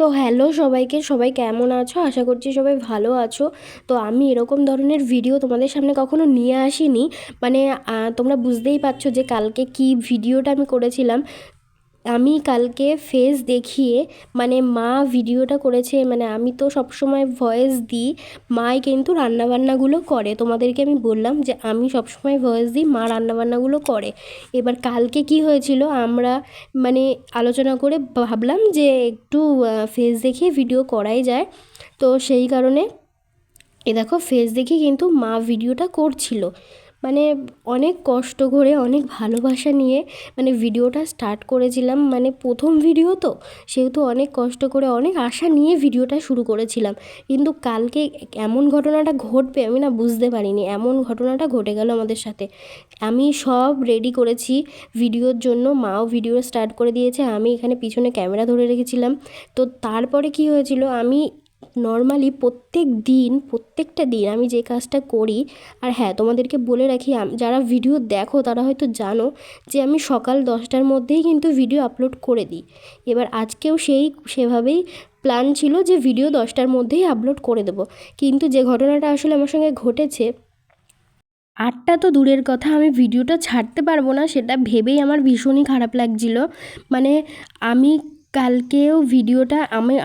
তো হ্যালো সবাইকে, সবাই কেমন আছো? আশা করছি সবাই ভালো আছো। তো আমি এরকম ধরনের ভিডিও তোমাদের সামনে কখনো নিয়ে আসিনি। মানে তোমরা বুঝতেই পারছো যে কালকে কি ভিডিওটা আমি করেছিলাম। আমি কালকে ফেস দেখিয়ে, মানে মা ভিডিওটা করেছে, মানে আমি তো সবসময় ভয়েস দিই, মাই কিন্তু রান্নাবান্নাগুলো করে। তোমাদেরকে আমি বললাম যে আমি সবসময় ভয়েস দিই, মা রান্নাবান্নাগুলো করে। এবার কালকে কি হয়েছিল, আমরা মানে আলোচনা করে ভাবলাম যে একটু ফেস দেখিয়ে ভিডিও করাই যায়। তো সেই কারণে দেখো ফেস দেখে কিন্তু মা ভিডিওটা করছিল। মানে অনেক কষ্ট করে, অনেক ভালোবাসা নিয়ে মানে ভিডিওটা স্টার্ট করেছিলাম। মানে প্রথম ভিডিও তো, সেহেতু অনেক কষ্ট করে, অনেক আশা নিয়ে ভিডিওটা শুরু করেছিলাম। কিন্তু কালকে এমন ঘটনাটা ঘটবে আমি না বুঝতে পারিনি, এমন ঘটনাটা ঘটে গেল আমাদের সাথে। আমি সব রেডি করেছি ভিডিওর জন্য, মাও ভিডিও স্টার্ট করে দিয়েছে, আমি এখানে পিছনে ক্যামেরা ধরে রেখেছিলাম। তো তারপরে কি হয়েছিল, আমি নর্মালি প্রত্যেকটা দিন আমি যে কাজটা করি, আর হ্যাঁ তোমাদেরকে বলে রাখি, যারা ভিডিও দেখো তারা হয়তো জানো যে আমি সকাল 10টার মধ্যেই কিন্তু ভিডিও আপলোড করে দিই। এবার আজকেও সেভাবেই প্ল্যান ছিল যে ভিডিও 10টার মধ্যেই আপলোড করে দেবো। কিন্তু যে ঘটনাটা আসলে আমার সঙ্গে ঘটেছে, 8টা তো দূরের কথা, আমি ভিডিওটা ছাড়তে পারবো না সেটা ভেবেই আমার ভীষণই খারাপ লাগছিল। মানে আমি কালকেও ভিডিওটা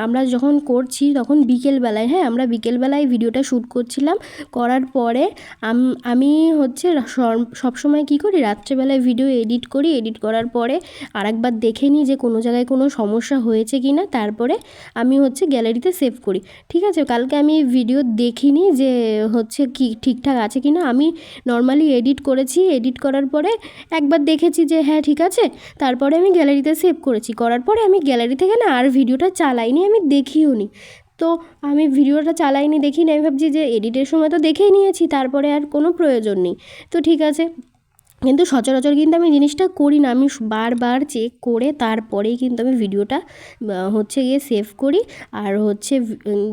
আমরা যখন করছি তখন বিকেলবেলায়, হ্যাঁ আমরা বিকেলবেলায় ভিডিওটা শ্যুট করছিলাম। করার পরে আমি হচ্ছে সবসময় কী করি, রাত্রেবেলায় ভিডিও এডিট করি, এডিট করার পরে আরেকবার দেখে নিই যে কোনো জায়গায় কোনো সমস্যা হয়েছে কি না, তারপরে আমি হচ্ছে গ্যালারিতে সেভ করি। ঠিক আছে, কালকে আমি ভিডিও দেখিনি যে হচ্ছে কি ঠিকঠাক আছে কি না। আমি নর্মালি এডিট করেছি, এডিট করার পরে একবার দেখেছি যে হ্যাঁ ঠিক আছে, তারপরে আমি গ্যালারিতে সেভ করেছি। করার পরে আমি গ্যালারি থেকে না আর ভিডিওটা চালাইনি, আমি দেখিও নি। তো আমি ভিডিওটা চালাইনি, দেখিনি, আমি ভাবছি যে এডিটের সময় তো দেখেই নিয়েছি, তারপরে আর কোনো প্রয়োজন নেই। তো ঠিক আছে, কিন্তু সচরাচর কিন্তু আমি জিনিসটা করি না, আমি বারবার চেক করে তারপরেই কিন্তু আমি ভিডিওটা হচ্ছে গিয়ে সেভ করি। আর হচ্ছে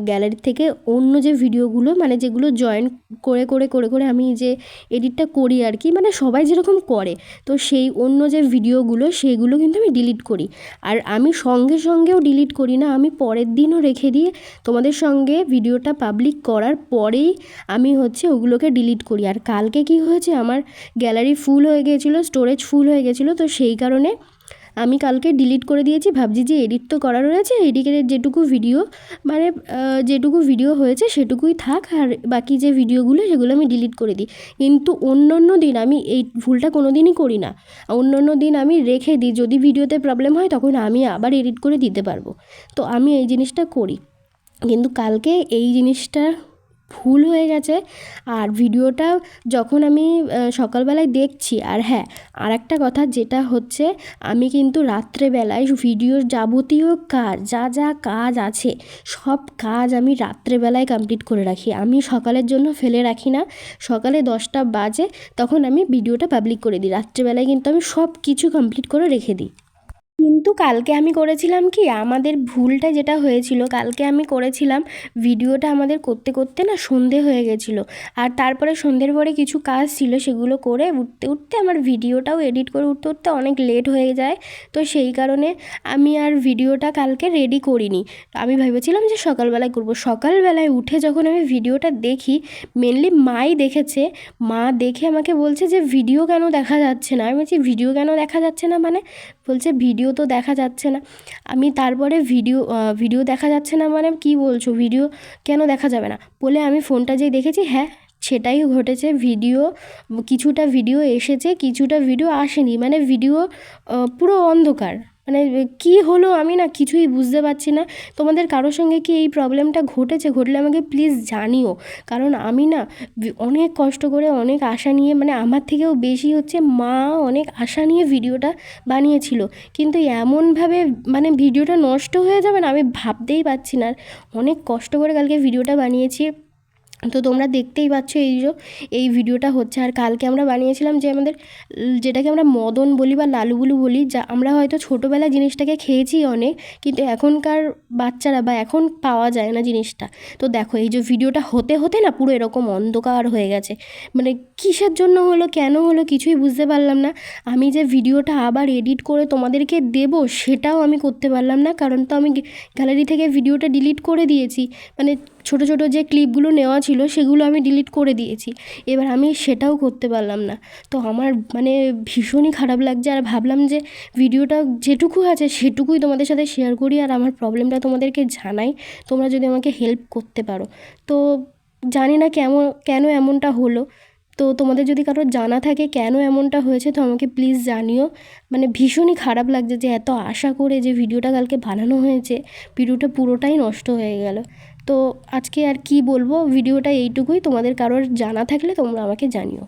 গ্যালারি থেকে অন্য যে ভিডিওগুলো, মানে যেগুলো জয়েন করে করে করে করে আমি যে এডিটটা করি আর কি, মানে সবাই যেরকম করে, তো সেই অন্য যে ভিডিওগুলো সেগুলো কিন্তু আমি ডিলিট করি। আর আমি সঙ্গে সঙ্গেও ডিলিট করি না, আমি পরের দিনও রেখে দিয়ে তোমাদের সঙ্গে ভিডিওটা পাবলিক করার পরেই আমি হচ্ছে ওগুলোকে ডিলিট করি। আর কালকে কি হয়েছে, আমার গ্যালারি ফুল হয়ে গিয়েছিলো, স্টোরেজ ফুল হয়ে গেছিলো, তো সেই কারণে আমি কালকে ডিলিট করে দিয়েছি। ভাবছি যে এডিট তো করা রয়েছে, এডিটের যেটুকু ভিডিও, মানে যেটুকু ভিডিও হয়েছে সেটুকুই থাক, আর বাকি যে ভিডিওগুলো সেগুলো আমি ডিলিট করে দিই। কিন্তু অন্য দিন আমি এই ভুলটা কোনো দিনই করি না। অন্য দিন আমি রেখে দিই, যদি ভিডিওতে প্রবলেম হয় তখন আমি আবার এডিট করে দিতে পারবো। তো আমি এই জিনিসটা করি, কিন্তু কালকে এই জিনিসটা ভুল হয়ে গেছে। আর ভিডিওটা যখন আমি সকালবেলায় দেখছি, আর হ্যাঁ আরেকটা কথা যেটা হচ্ছে, আমি কিন্তু রাত্রেবেলায় ভিডিওর যাবতীয় কাজ, যা যা কাজ আছে সব কাজ আমি রাত্রেবেলায় কমপ্লিট করে রাখি, আমি সকালের জন্য ফেলে রাখি না। সকালে 10টা বাজে তখন আমি ভিডিওটা পাবলিক করে দিই, রাত্রেবেলায় কিন্তু আমি সব কিছু কমপ্লিট করে রেখে দিই। কিন্তু কালকে আমি করেছিলাম কি, আমাদের ভুলটা যেটা হয়েছিল, কালকে আমি করেছিলাম ভিডিওটা আমাদের করতে করতে না সন্ধে হয়ে গেছিলো। আর তারপরে সন্ধ্যের পরে কিছু কাজ ছিল, সেগুলো করে উঠতে উঠতে আমার ভিডিওটাও এডিট করে উঠতে উঠতে অনেক লেট হয়ে যায়। তো সেই কারণে আমি আর ভিডিওটা কালকে রেডি করিনি। আমি ভেবেছিলাম যে সকালবেলায় করব। সকালবেলায় উঠে যখন আমি ভিডিওটা দেখি, মেনলি মাই দেখেছে, মা দেখে আমাকে বলছে যে ভিডিও কেন দেখা যাচ্ছে না। আমি বলছি ভিডিও কেন দেখা যাচ্ছে না মানে, বলছে ভিডিও তো দেখা যাচ্ছে না। আমি তারপরে ভিডিও দেখা যাচ্ছে না মানে কী বলছো, ভিডিও কেন দেখা যাবে না বলে আমি ফোনটা যেই দেখেছি, হ্যাঁ সেটাই ঘটেছে। কিছুটা ভিডিও এসেছে, কিছুটা ভিডিও আসেনি, মানে ভিডিও পুরো অন্ধকার। মানে কী হলো আমি না কিছুই বুঝতে পারছি না। তোমাদের কারোর সঙ্গে কি এই প্রবলেমটা ঘটেছে? ঘটলে আমাকে প্লিজ জানিও, কারণ আমি না অনেক কষ্ট করে, অনেক আশা নিয়ে, মানে আমার থেকেও বেশি হচ্ছে মা অনেক আশা নিয়ে ভিডিওটা বানিয়েছিল, কিন্তু এমনভাবে মানে ভিডিওটা নষ্ট হয়ে যাবে না আমি ভাবতেই পারছি না। অনেক কষ্ট করে কালকে ভিডিওটা বানিয়েছি, তো তোমরা দেখতেই পাচ্ছ এই ভিডিওটা হচ্ছে। আর কালকে আমরা বানিয়েছিলাম যে আমাদের যেটাকে আমরা মদন বলি বা লালুগুলু বলি, যা আমরা হয়তো ছোটোবেলায় জিনিসটাকে খেয়েছি অনেক, কিন্তু এখনকার বাচ্চারা বা এখন পাওয়া যায় না জিনিসটা। তো দেখো এই যে ভিডিওটা হতে হতে না পুরো এরকম অন্ধকার হয়ে গেছে, মানে কিসের জন্য হলো, কেন হলো, কিছুই বুঝতে পারলাম না। আমি যে ভিডিওটা আবার এডিট করে তোমাদেরকে দেবো সেটাও আমি করতে পারলাম না, কারণ তো আমি গ্যালারি থেকে ভিডিওটা ডিলিট করে দিয়েছি, মানে ছোটো ছোটো যে ক্লিপগুলো নেওয়া ছিল সেগুলো আমি ডিলিট করে দিয়েছি। এবার আমি সেটাও করতে পারলাম না। তো আমার মানে ভীষণই খারাপ লাগছে, আর ভাবলাম যে ভিডিওটা যেটুকু আছে সেটুকুই তোমাদের সাথে শেয়ার করি আর আমার প্রবলেমটা তোমাদেরকে জানাই, তোমরা যদি আমাকে হেল্প করতে পারো। তো জানি না কেন এমনটা হলো। তো তোমাদের যদি কারোর জানা থাকে কেন এমনটা হয়েছে তো আমাকে প্লিজ জানিও। মানে ভীষণই খারাপ লাগছে যে এত আশা করে যে ভিডিওটা কালকে বানানো হয়েছে, ভিডিওটা পুরোটাই নষ্ট হয়ে গেল। তো আজকে আর কি বলবো, ভিডিওটা এইটুকুই। তোমাদের কারোর জানা থাকলে তোমরা আমাকে জানিও।